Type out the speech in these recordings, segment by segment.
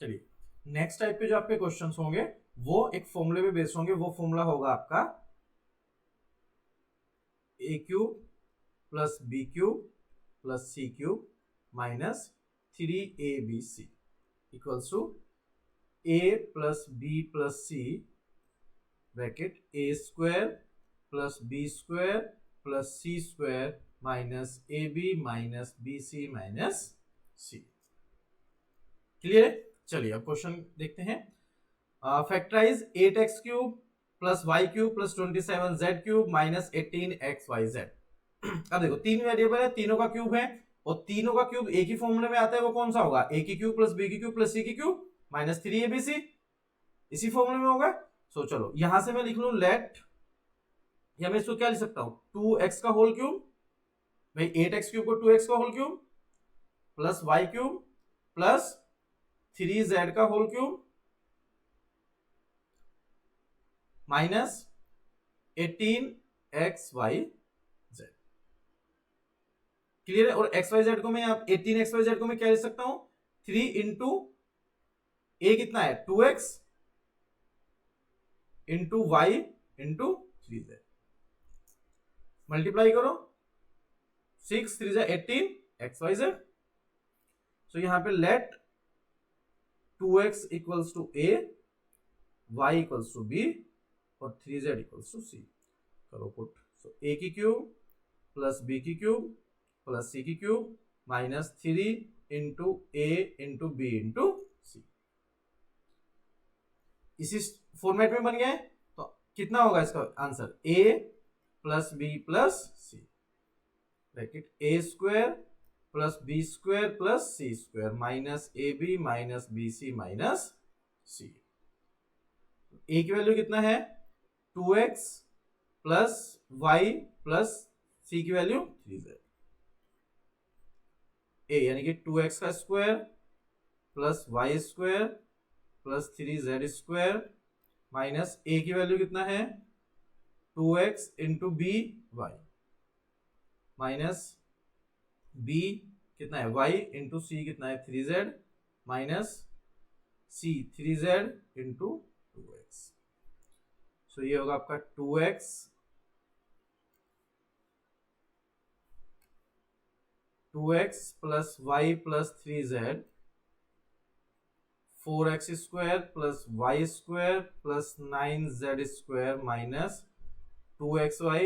चलिए next type पे जो आपके क्वेश्चंस होंगे वो एक फॉर्मूले पे बेस्ड होंगे। वो फॉर्मूला होगा आपका A cube plus B cube plus C cube minus 3abc equals to a plus B plus C bracket A square plus B square plus C square minus A B minus B C minus C. Clear है? चलिए अब question देखते हैं। Factorise 8x cube plus Y cube plus 27z cube minus 18xyz। अब देखो तीन variable है, तीनों का क्यूब है और तीनों का क्यूब एक ही फॉर्मूले में आता है। वो कौन सा होगा? ए की क्यूब प्लस बी की क्यूब प्लस सी की क्यूब माइनस 3abc, इसी फॉर्मूले में होगा। सो चलो यहां से मैं लिख लू लेट, या मैं इसको क्या लिख सकता हूं 2x का होल क्यूब, भाई 8x क्यूब को 2x का whole cube plus Y cube plus 3z का whole cube minus 18xyz। Clear है? और xyz को मैं 18xyz को मैं क्या लिख सकता हूं 3 इंटू ए कितना है 2x into Y into 3z, multiply करो 6 3 18 xyz। सो यहां पे let 2x equals to a, y equals to b और 3z इक्वल्स टू c। करो पुट। सो a की क्यूब प्लस b की क्यूब प्लस c की cube minus 3 into a into b into c। इसी format में बन गया है तो कितना होगा इसका answer a plus b plus c bracket a square plus B square plus C square minus A B minus B C minus c. ए की वैल्यू कितना है 2x plus y plus C की वैल्यू 3z। ए यानी कि 2x का square plus Y square plus 3z square minus A की value कितना है 2x into B Y minus B कितना है y इंटू सी कितना है 3z माइनस सी 3z इंटू 2x। सो ये होगा आपका 2x plus y plus 3z 4x square plus Y square plus 9z square minus 2xy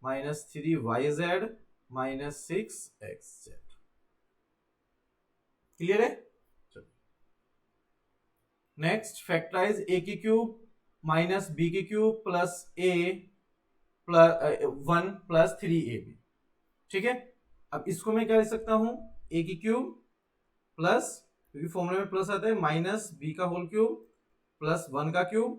minus 3yz minus 6xz। Clear है? Next factorise a की cube minus b की cube plus a plus 1 plus 3ab। ठीक है, अब इसको मैं क्या लिख सकता हूं ए की क्यूब प्लस, क्योंकि फॉर्मूले में प्लस आता है, माइनस बी का होल क्यूब प्लस 1 का क्यूब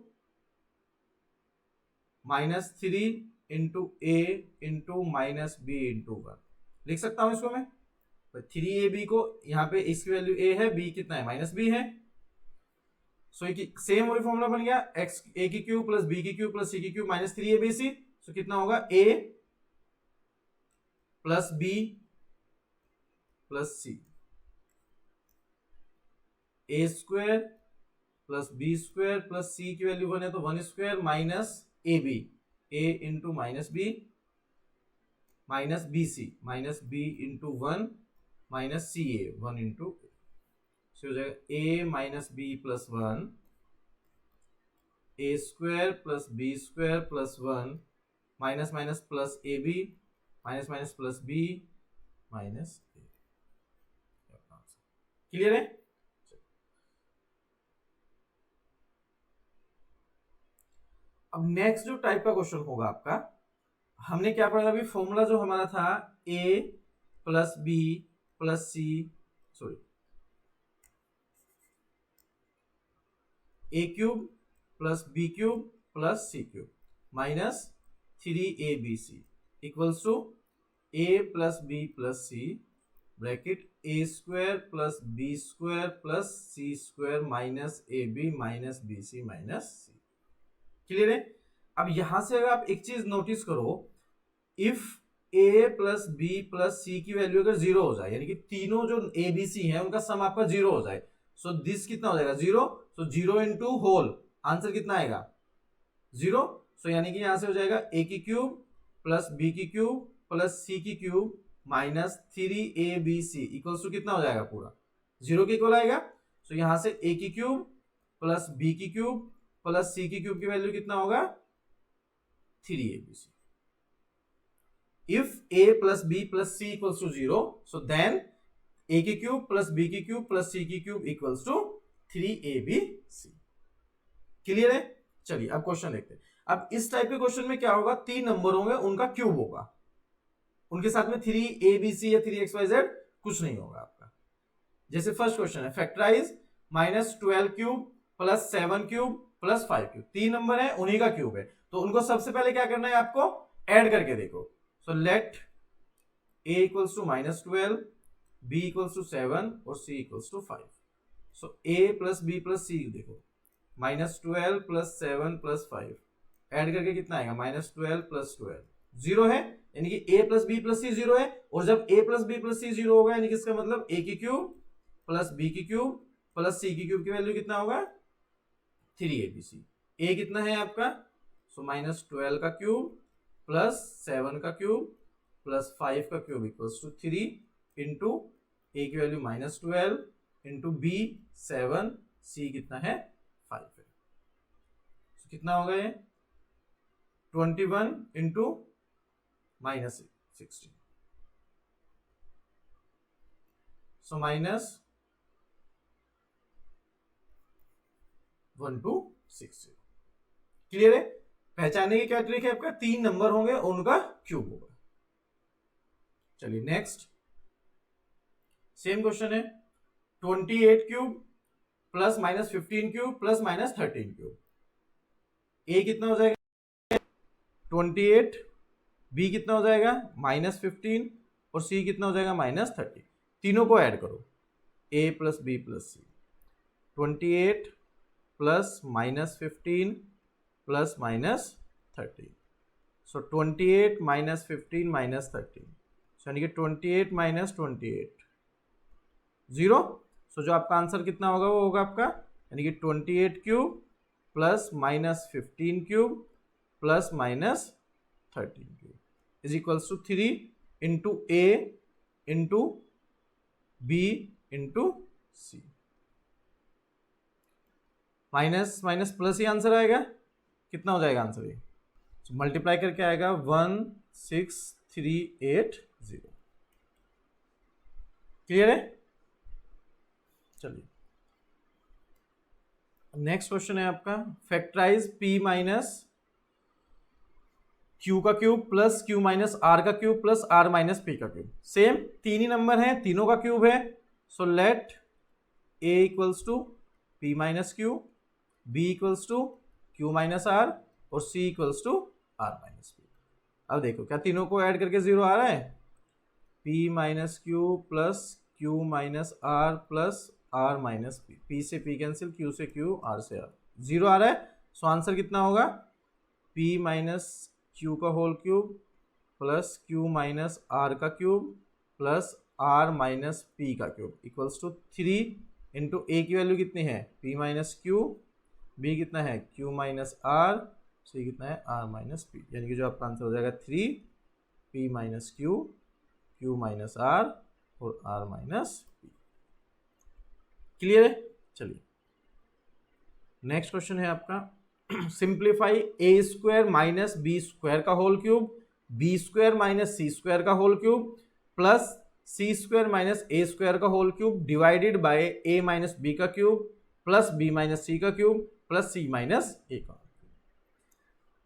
माइनस 3 इंटू ए इंटू माइनस बी इंटू 1 लिख सकता हूं इसको मैं। 3ab को यहाँ पे इसकी वैल्यू a है, b कितना है माइनस b है। सो सेम वही फॉर्मूला बन गया x a की क्यूब प्लस b की क्यूब प्लस c की क्यूब माइनस 3abc। सो कितना होगा a plus b plus c, a square plus b square plus c की वैल्यू 1 है तो 1 square minus ab a into minus b minus B C minus b into 1 minus c a 1 into हो जाएगा a minus b plus 1 a square plus b square plus 1 minus minus plus a B minus minus plus b minus a। Clear है? अब next जो type का question होगा आपका, हमने क्या पढ़ा अभी फॉर्मूला जो हमारा था a plus B plus c, sorry a cube plus B cube plus C cube minus 3abc equals to a plus B plus C bracket A square plus B square plus C square minus A B minus B C minus C. Clear है? अब यहां से अगर आप एक चीज notice करो, if a plus B plus C की वैल्यू अगर जीरो हो जाए, यानी कि तीनों जो ए बी सी है उनका सम आपका जीरो हो जाए, सो दिस कितना हो जाएगा 0, सो 0 इंटू होल, आंसर कितना आएगा 0। सो यानी कि यहां से हो जाएगा a की क्यूब प्लस b की क्यूब प्लस c की cube minus 3abc equals to कितना हो जाएगा पूरा 0 के इक्वल आएगा। सो यहां से a की क्यूब प्लस b की क्यूब प्लस c की क्यूब की वैल्यू कितना होगा 3abc। If a plus b plus c equals to 0, so then a की क्यूब प्लस b की क्यूब प्लस c की cube equals to 3abc। Clear है? चलिए अब क्वेश्चन देखते हैं। अब इस टाइप के क्वेश्चन में क्या होगा, 3 नंबर होंगे, उनका क्यूब होगा, उनके साथ में 3abc या 3xyz कुछ नहीं होगा आपका। जैसे फर्स्ट क्वेश्चन है factorise -12 cube plus 7 cube plus 5 cube, 3 number है, उन्हीं का क्यूब है, तो उनको सबसे पहले क्या करना है आपको ऐड करके देखो। So let a equals to -12, b equals to 7 और c equals to 5। So a plus b plus c देखो, -12 प्लस 7 प्लस 5 ऐड करके कितना आएगा -12 प्लस 12, 0 है, यानी कि a plus b plus c 0 है। और जब a plus b plus c 0 होगा यानी कि इसका मतलब a की क्यूब प्लस b की क्यूब प्लस c की क्यूब की वैल्यू कितना होगा 3abc। a कितना है आपका, सो -12 का क्यूब प्लस 7 का क्यूब प्लस 5 का cube equals to 3 into a की वैल्यू -12 इंटू b 7, c कितना है 5 है। so, कितना होगा ये 21 इंटू -16, सो -1 to 6। क्लियर है? पहचानने की क्या ट्रिक है आपका, 3 नंबर होंगे उनका क्यूब होगा। चलिए नेक्स्ट सेम क्वेश्चन है 28 cube plus -15 cube plus -13 cube, a कितना हो जाएगा 28, b कितना हो जाएगा -15 और c कितना हो जाएगा -30। तीनों को ऐड करो a plus b plus c, 28 plus -15 plus -13, सो 28 -15 -13, यानी कि 28 -28 0। सो जो आपका आंसर कितना होगा वो होगा आपका यानी कि 28 cube plus -15 cube plus -13 cube is equals to 3 into a into b into c। Minus minus plus ही आंसर आएगा, कितना हो जाएगा आंसर ये, मल्टीप्लाई करके आएगा 16380। क्लियर है? चलिए नेक्स्ट क्वेश्चन है आपका फैक्टराइज p माइनस q का cube plus q minus r का cube plus r minus p का क्यूब। सेम 3 ही नंबर है, तीनों का क्यूब है। So let a equals to p minus q, b equals to q minus r और c equals to r minus p। अब देखो क्या तीनों को ऐड करके 0 आ रहा है, p minus q plus q minus r plus r minus p, p से p कैंसिल, q से q, r से r, 0 आ रहा है। सो आंसर कितना होगा p माइनस q का whole cube plus q minus r का cube plus r minus p का cube equals to 3 into a की वैल्यू कितनी है p माइनस q, b कितना है q माइनस r, c कितना है r माइनस p, यानी कि जो आपका आंसर हो जाएगा 3 p minus q, q minus r और r माइनस p। क्लियर है? चलिए नेक्स्ट क्वेश्चन है आपका simplify a square minus b square का whole cube, b square minus c square का whole cube plus c square minus a square का whole cube divided by a minus b का cube plus b minus c का cube plus c minus a का।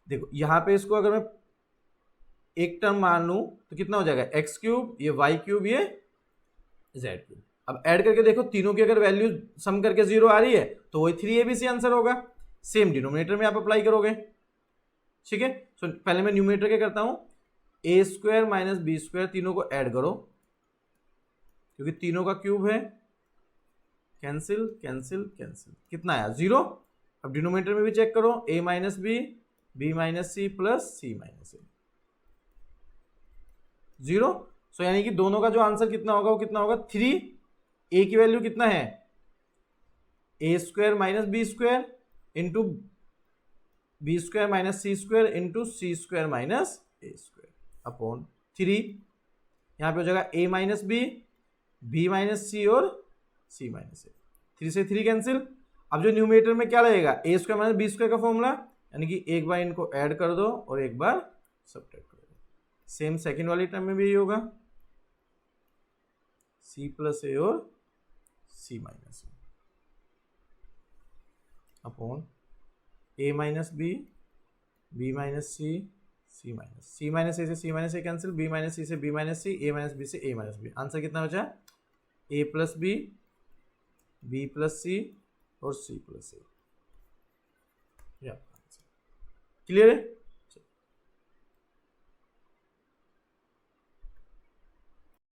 देखो यहां पे इसको अगर मैं एक टर्म मान लूं तो कितना हो जाएगा x क्यूब, ये y क्यूब, ये z क्यूब। अब ऐड करके देखो तीनों की अगर वैल्यू सम करके 0 आ रही है तो वही 3abc आंसर होगा। सेम डिनोमिनेटर में आप अप्लाई करोगे, ठीक है। सो पहले मैं न्यूमरेटर क्या करता हूं, a square minus b square, तीनों को ऐड करो क्योंकि तीनों का क्यूब है, कैंसिल कैंसिल कैंसिल, कितना आया 0। अब डिनोमिनेटर में भी चेक करो a minus b minus c plus c minus a, 0। यानी कि दोनों का जो आंसर कितना होगा वो कितना होगा 3, a की वैल्यू कितना है A square minus B square into B square minus C square into C square minus A square upon 3। यहाँ पे हो जाएगा A minus B minus C और सी माइनस ए। 3 से 3 कैंसिल। अब जो न्यूमरेटर में क्या लगेगा, ए स्क्वायर माइनस बी स्क्वायर का फॉर्मूला, यानी कि एक बार इनको ऐड कर दो और एक बार सब्ट्रैक्ट कर दो। सेम सेकंड वाली टर्म में भी यही होगा, सी प्लस ए और सी माइनस ए अपॉन ए माइनस बी माइनस सी माइनस ए से सी माइनस ए कैंसिल, बी माइनस सी से बी माइनस सी, ए माइनस बी से ए माइनस बी। आंसर कितना बचा, ए प्लस बी प्लस सी और सी प्लस ए। क्लियर है।